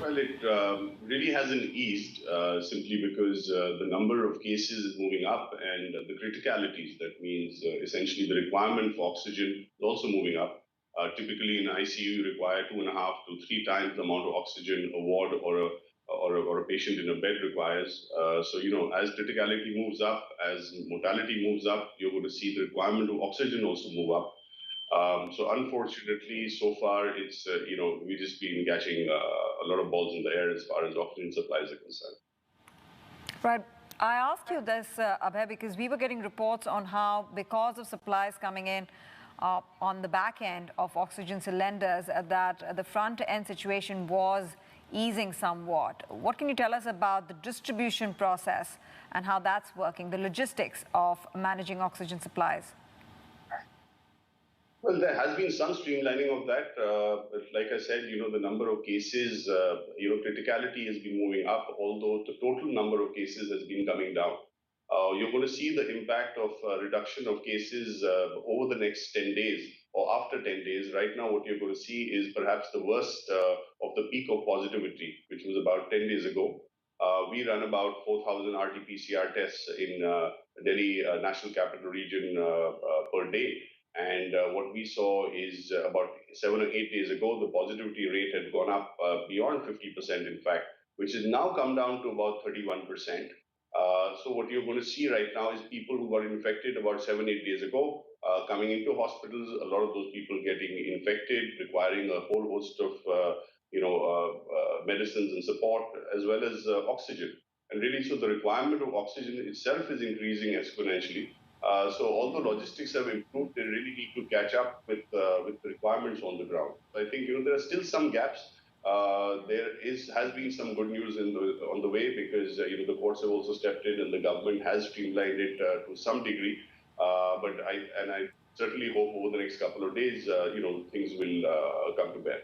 Well, it really hasn't eased simply because the number of cases is moving up and the criticalities, that means essentially the requirement for oxygen is also moving up. Typically in ICU, you require 2.5 to 3 times the amount of oxygen a ward or a patient in a bed requires. So, as criticality moves up, as mortality moves up, you're going to see the requirement of oxygen also move up. So unfortunately, so far, it's, we've just been catching a lot of balls in the air as far as oxygen supplies are concerned. Right. I asked you this, Abhay, because we were getting reports on how, because of supplies coming in on the back end of oxygen cylinders, that the front end situation was easing somewhat. What can you tell us about the distribution process and how that's working, the logistics of managing oxygen supplies? Well, there has been some streamlining of that. But like I said, the number of cases, criticality has been moving up, although the total number of cases has been coming down. You're going to see the impact of reduction of cases over the next 10 days or after 10 days. Right now, what you're going to see is perhaps the worst of the peak of positivity, which was about 10 days ago. We run about 4,000 RT-PCR tests in Delhi National Capital Region per day. And what we saw is about 7 or 8 days ago, the positivity rate had gone up beyond 50%, in fact, which has now come down to about 31%. So what you're going to see right now is people who got infected about 7, 8 days ago coming into hospitals. A lot of those people getting infected, requiring a whole host of medicines and support, as well as oxygen. And really, so the requirement of oxygen itself is increasing exponentially. So although logistics have improved, they really need to catch up with the requirements on the ground. I think there are still some gaps. Has been some good news on the way, because the courts have also stepped in and the government has streamlined it to some degree. But I certainly hope over the next couple of days, things will come to bear.